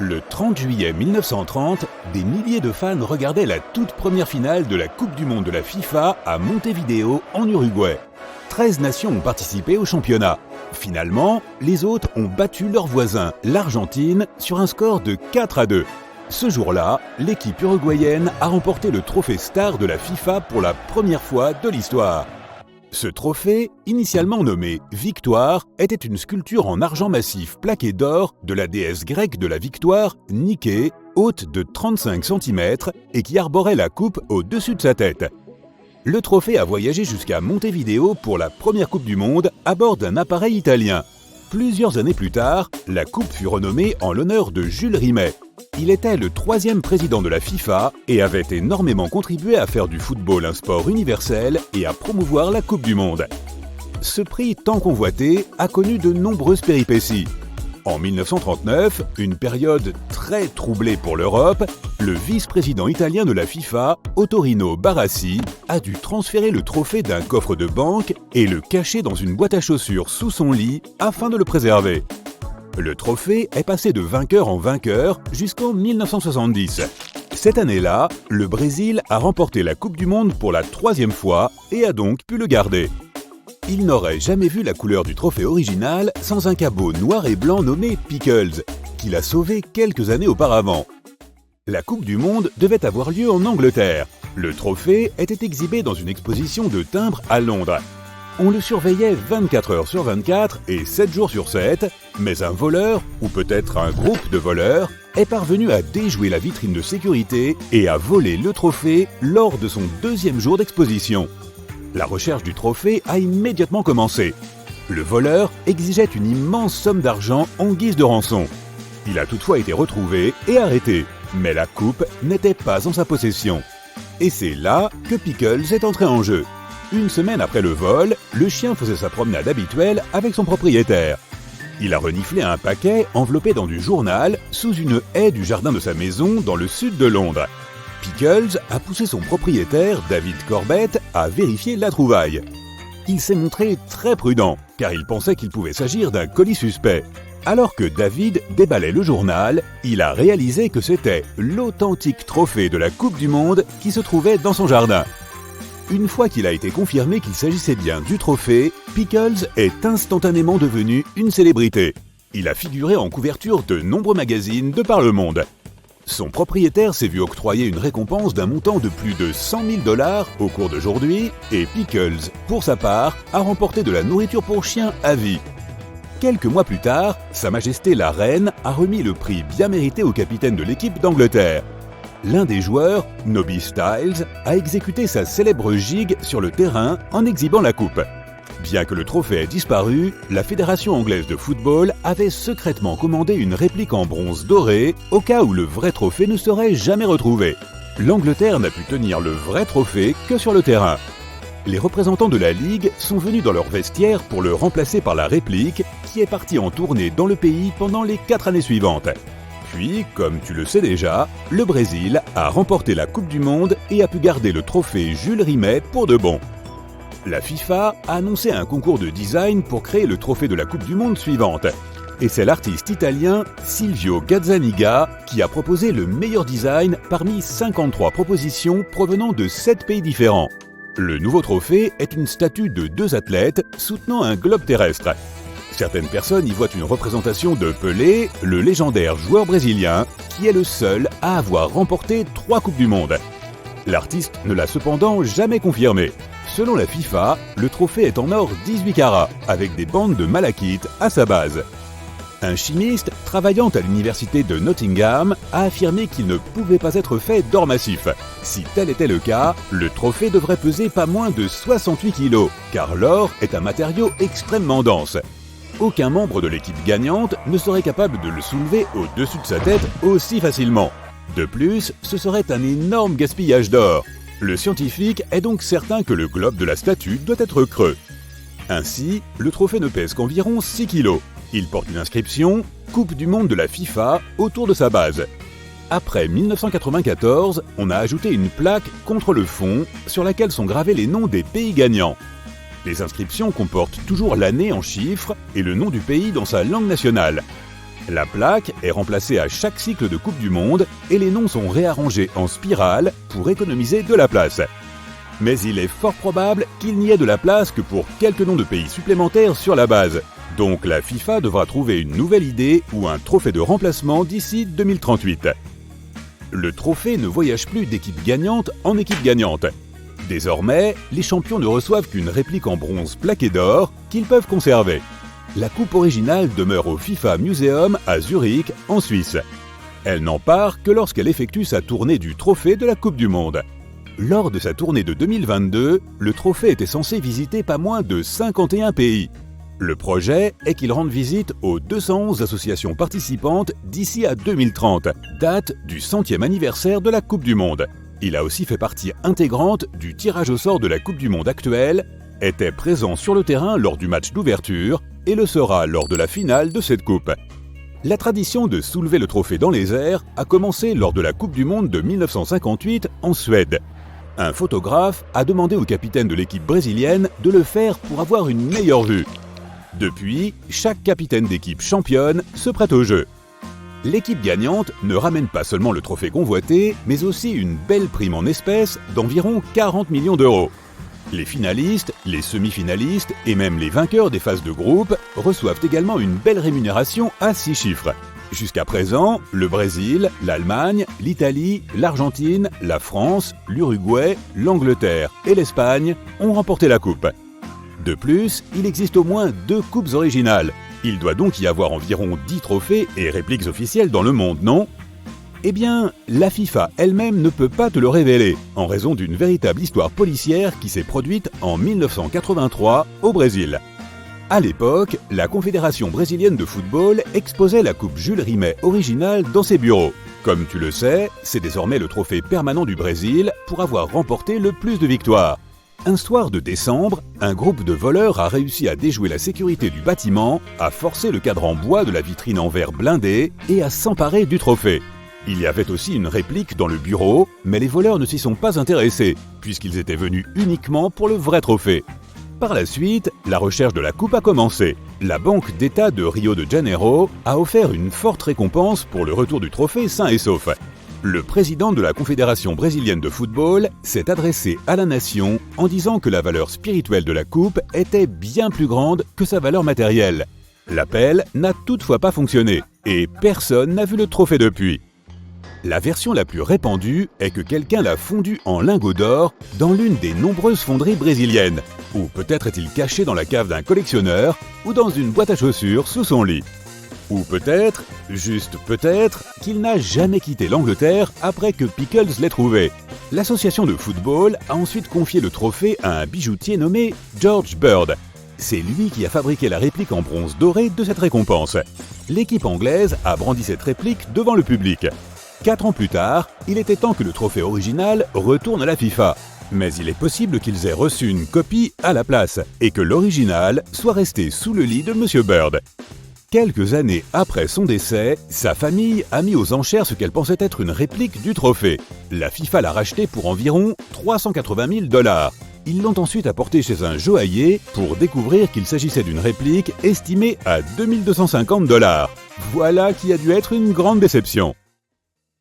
Le 30 juillet 1930, des milliers de fans regardaient la toute première finale de la Coupe du Monde de la FIFA à Montevideo, en Uruguay. 13 nations ont participé au championnat. Finalement, les autres ont battu leurs voisins, l'Argentine, sur un score de 4-2. Ce jour-là, l'équipe uruguayenne a remporté le trophée star de la FIFA pour la première fois de l'histoire. Ce trophée, initialement nommé Victoire, était une sculpture en argent massif plaqué d'or de la déesse grecque de la victoire, Niké, haute de 35 cm et qui arborait la coupe au-dessus de sa tête. Le trophée a voyagé jusqu'à Montevideo pour la première Coupe du Monde à bord d'un appareil italien. Plusieurs années plus tard, la coupe fut renommée en l'honneur de Jules Rimet. Il était le 3e président de la FIFA et avait énormément contribué à faire du football un sport universel et à promouvoir la Coupe du Monde. Ce prix tant convoité a connu de nombreuses péripéties. En 1939, une période très troublée pour l'Europe, le vice-président italien de la FIFA, Ottorino Barassi, a dû transférer le trophée d'un coffre de banque et le cacher dans une boîte à chaussures sous son lit afin de le préserver. Le trophée est passé de vainqueur en vainqueur jusqu'en 1970. Cette année-là, le Brésil a remporté la Coupe du Monde pour la 3e fois et a donc pu le garder. Il n'aurait jamais vu la couleur du trophée original sans un cabot noir et blanc nommé Pickles, qu'il a sauvé quelques années auparavant. La Coupe du Monde devait avoir lieu en Angleterre. Le trophée était exhibé dans une exposition de timbres à Londres. On le surveillait 24 heures sur 24 et 7 jours sur 7, mais un voleur, ou peut-être un groupe de voleurs, est parvenu à déjouer la vitrine de sécurité et à voler le trophée lors de son 2e jour d'exposition. La recherche du trophée a immédiatement commencé. Le voleur exigeait une immense somme d'argent en guise de rançon. Il a toutefois été retrouvé et arrêté, mais la coupe n'était pas en sa possession. Et c'est là que Pickles est entré en jeu. Une semaine après le vol, le chien faisait sa promenade habituelle avec son propriétaire. Il a reniflé un paquet enveloppé dans du journal sous une haie du jardin de sa maison dans le sud de Londres. Pickles a poussé son propriétaire, David Corbett, à vérifier la trouvaille. Il s'est montré très prudent, car il pensait qu'il pouvait s'agir d'un colis suspect. Alors que David déballait le journal, il a réalisé que c'était l'authentique trophée de la Coupe du Monde qui se trouvait dans son jardin. Une fois qu'il a été confirmé qu'il s'agissait bien du trophée, Pickles est instantanément devenu une célébrité. Il a figuré en couverture de nombreux magazines de par le monde. Son propriétaire s'est vu octroyer une récompense d'un montant de plus de 100 000 $ au cours d'aujourd'hui et Pickles, pour sa part, a remporté de la nourriture pour chiens à vie. Quelques mois plus tard, Sa Majesté la Reine a remis le prix bien mérité au capitaine de l'équipe d'Angleterre. L'un des joueurs, Nobby Stiles, a exécuté sa célèbre gigue sur le terrain en exhibant la coupe. Bien que le trophée ait disparu, la Fédération anglaise de football avait secrètement commandé une réplique en bronze doré au cas où le vrai trophée ne serait jamais retrouvé. L'Angleterre n'a pu tenir le vrai trophée que sur le terrain. Les représentants de la Ligue sont venus dans leur vestiaire pour le remplacer par la réplique qui est partie en tournée dans le pays pendant les 4 années suivantes. Puis, comme tu le sais déjà, le Brésil a remporté la Coupe du Monde et a pu garder le trophée Jules Rimet pour de bon. La FIFA a annoncé un concours de design pour créer le trophée de la Coupe du Monde suivante. Et c'est l'artiste italien Silvio Gazzaniga qui a proposé le meilleur design parmi 53 propositions provenant de 7 pays différents. Le nouveau trophée est une statue de 2 athlètes soutenant un globe terrestre. Certaines personnes y voient une représentation de Pelé, le légendaire joueur brésilien, qui est le seul à avoir remporté 3 Coupes du Monde. L'artiste ne l'a cependant jamais confirmé. Selon la FIFA, le trophée est en or 18 carats, avec des bandes de malachite à sa base. Un chimiste travaillant à l'université de Nottingham a affirmé qu'il ne pouvait pas être fait d'or massif. Si tel était le cas, le trophée devrait peser pas moins de 68 kg, car l'or est un matériau extrêmement dense. Aucun membre de l'équipe gagnante ne serait capable de le soulever au-dessus de sa tête aussi facilement. De plus, ce serait un énorme gaspillage d'or. Le scientifique est donc certain que le globe de la statue doit être creux. Ainsi, le trophée ne pèse qu'environ 6 kg. Il porte une inscription « Coupe du Monde de la FIFA » autour de sa base. Après 1994, on a ajouté une plaque contre le fond sur laquelle sont gravés les noms des pays gagnants. Les inscriptions comportent toujours l'année en chiffres et le nom du pays dans sa langue nationale. La plaque est remplacée à chaque cycle de Coupe du Monde et les noms sont réarrangés en spirale pour économiser de la place. Mais il est fort probable qu'il n'y ait de la place que pour quelques noms de pays supplémentaires sur la base. Donc la FIFA devra trouver une nouvelle idée ou un trophée de remplacement d'ici 2038. Le trophée ne voyage plus d'équipe gagnante en équipe gagnante. Désormais, les champions ne reçoivent qu'une réplique en bronze plaquée d'or qu'ils peuvent conserver. La coupe originale demeure au FIFA Museum à Zurich, en Suisse. Elle n'en part que lorsqu'elle effectue sa tournée du trophée de la Coupe du Monde. Lors de sa tournée de 2022, le trophée était censé visiter pas moins de 51 pays. Le projet est qu'il rende visite aux 211 associations participantes d'ici à 2030, date du 100e anniversaire de la Coupe du Monde. Il a aussi fait partie intégrante du tirage au sort de la Coupe du Monde actuelle, était présent sur le terrain lors du match d'ouverture et le sera lors de la finale de cette coupe. La tradition de soulever le trophée dans les airs a commencé lors de la Coupe du Monde de 1958 en Suède. Un photographe a demandé au capitaine de l'équipe brésilienne de le faire pour avoir une meilleure vue. Depuis, chaque capitaine d'équipe championne se prête au jeu. L'équipe gagnante ne ramène pas seulement le trophée convoité, mais aussi une belle prime en espèces d'environ 40 millions d'euros. Les finalistes, les semi-finalistes et même les vainqueurs des phases de groupe reçoivent également une belle rémunération à 6 chiffres. Jusqu'à présent, le Brésil, l'Allemagne, l'Italie, l'Argentine, la France, l'Uruguay, l'Angleterre et l'Espagne ont remporté la coupe. De plus, il existe au moins 2 coupes originales. Il doit donc y avoir environ 10 trophées et répliques officielles dans le monde, non ? Eh bien, la FIFA elle-même ne peut pas te le révéler, en raison d'une véritable histoire policière qui s'est produite en 1983 au Brésil. À l'époque, la Confédération brésilienne de football exposait la coupe Jules Rimet originale dans ses bureaux. Comme tu le sais, c'est désormais le trophée permanent du Brésil pour avoir remporté le plus de victoires. Un soir de décembre, un groupe de voleurs a réussi à déjouer la sécurité du bâtiment, à forcer le cadre en bois de la vitrine en verre blindé et à s'emparer du trophée. Il y avait aussi une réplique dans le bureau, mais les voleurs ne s'y sont pas intéressés, puisqu'ils étaient venus uniquement pour le vrai trophée. Par la suite, la recherche de la coupe a commencé. La Banque d'État de Rio de Janeiro a offert une forte récompense pour le retour du trophée sain et sauf. Le président de la Confédération brésilienne de football s'est adressé à la nation en disant que la valeur spirituelle de la coupe était bien plus grande que sa valeur matérielle. L'appel n'a toutefois pas fonctionné, et personne n'a vu le trophée depuis. La version la plus répandue est que quelqu'un l'a fondu en lingots d'or dans l'une des nombreuses fonderies brésiliennes, ou peut-être est-il caché dans la cave d'un collectionneur ou dans une boîte à chaussures sous son lit. Ou peut-être, juste peut-être, qu'il n'a jamais quitté l'Angleterre après que Pickles l'ait trouvé. L'association de football a ensuite confié le trophée à un bijoutier nommé George Bird. C'est lui qui a fabriqué la réplique en bronze doré de cette récompense. L'équipe anglaise a brandi cette réplique devant le public. 4 ans plus tard, il était temps que le trophée original retourne à la FIFA. Mais il est possible qu'ils aient reçu une copie à la place et que l'original soit resté sous le lit de M. Bird. Quelques années après son décès, sa famille a mis aux enchères ce qu'elle pensait être une réplique du trophée. La FIFA l'a racheté pour environ 380 000 $. Ils l'ont ensuite apporté chez un joaillier pour découvrir qu'il s'agissait d'une réplique estimée à 2 250 $. Voilà qui a dû être une grande déception.